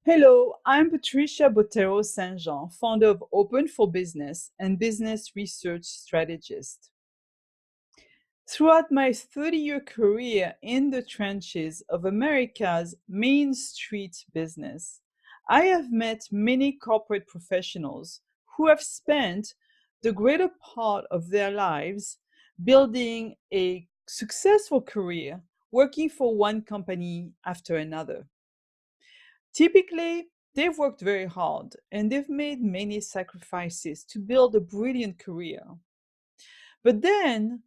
Hello, I'm Patricia Bottero St-Jean, founder of Open for Business and Business Research Strategist. Throughout my 30-year career in the trenches of America's Main Street business, I have met many corporate professionals who have spent the greater part of their lives building a successful career, working for one company after another. Typically, they've worked very hard and they've made many sacrifices to build a brilliant career. But then,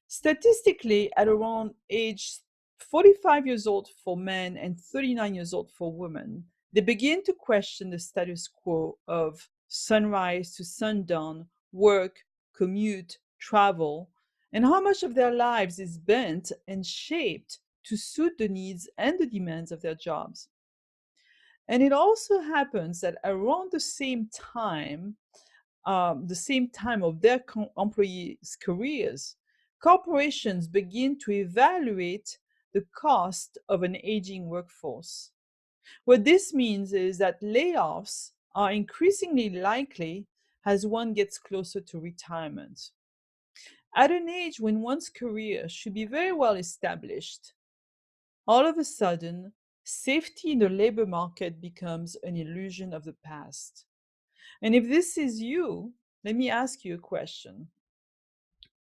statistically, at around age 45 years old for men and 39 years old for women, they begin to question the status quo of sunrise to sundown, work, commute, travel, and how much of their lives is bent and shaped to suit the needs and the demands of their jobs. And it also happens that around the same time of their employees' careers, corporations begin to evaluate the cost of an aging workforce. What this means is that layoffs are increasingly likely as one gets closer to retirement. At an age when one's career should be very well established, all of a sudden, safety in the labor market becomes an illusion of the past. And if this is you, let me ask you a question.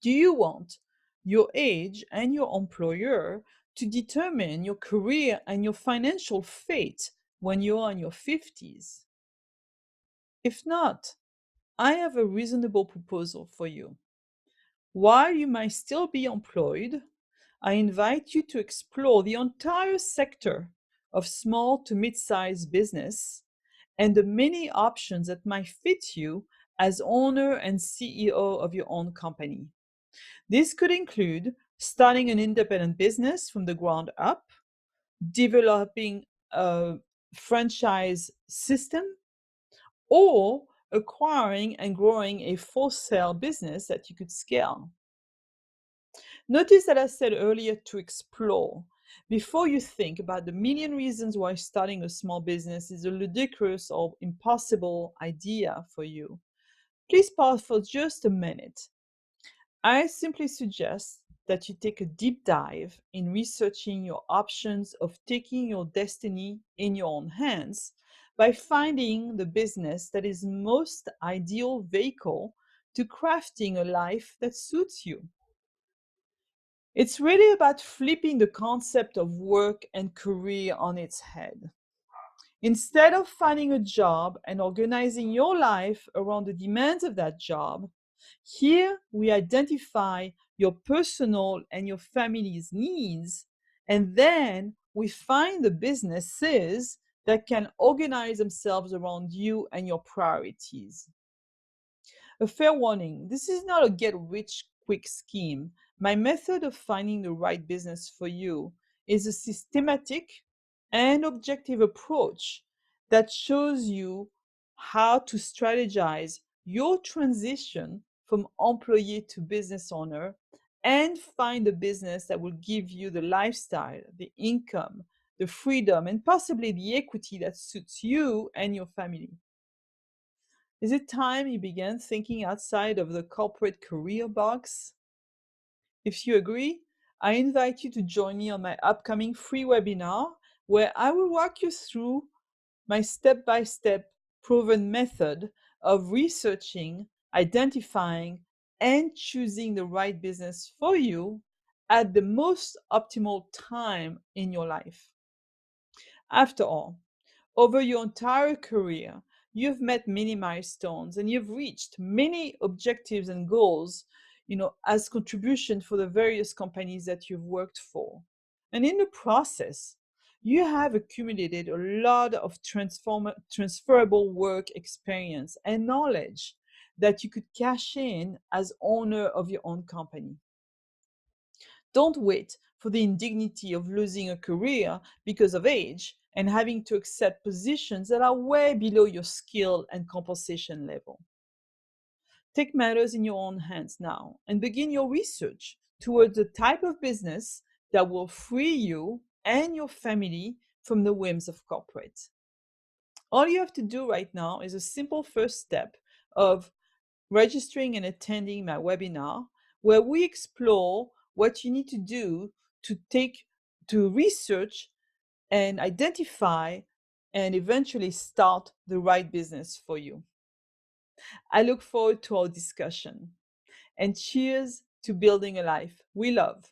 Do you want your age and your employer to determine your career and your financial fate when you are in your 50s? If not, I have a reasonable proposal for you. While you might still be employed, I invite you to explore the entire sector of small to mid-sized business and the many options that might fit you as owner and CEO of your own company. This could include starting an independent business from the ground up, developing a franchise system, or acquiring and growing a full sale business that you could scale. Notice that I said earlier to explore. Before you think about the million reasons why starting a small business is a ludicrous or impossible idea for you, please pause for just a minute. I simply suggest that you take a deep dive in researching your options of taking your destiny in your own hands by finding the business that is most ideal vehicle to crafting a life that suits you. It's really about flipping the concept of work and career on its head. Instead of finding a job and organizing your life around the demands of that job, here we identify your personal and your family's needs, and then we find the businesses that can organize themselves around you and your priorities. A fair warning, this is not a get rich quick scheme. My method of finding the right business for you is a systematic and objective approach that shows you how to strategize your transition from employee to business owner and find a business that will give you the lifestyle, the income, the freedom, and possibly the equity that suits you and your family. Is it time you began thinking outside of the corporate career box? If you agree, I invite you to join me on my upcoming free webinar where I will walk you through my step-by-step proven method of researching, identifying, and choosing the right business for you at the most optimal time in your life. After all, over your entire career, you've met many milestones and you've reached many objectives and goals, as contribution for the various companies that you've worked for. And in the process, you have accumulated a lot of transferable work experience and knowledge that you could cash in as owner of your own company. Don't wait for the indignity of losing a career because of age and having to accept positions that are way below your skill and compensation level. Take matters in your own hands now and begin your research towards the type of business that will free you and your family from the whims of corporate. All you have to do right now is a simple first step of registering and attending my webinar, where we explore what you need to do to research and identify and eventually start the right business for you. I look forward to our discussion, and cheers to building a life we love.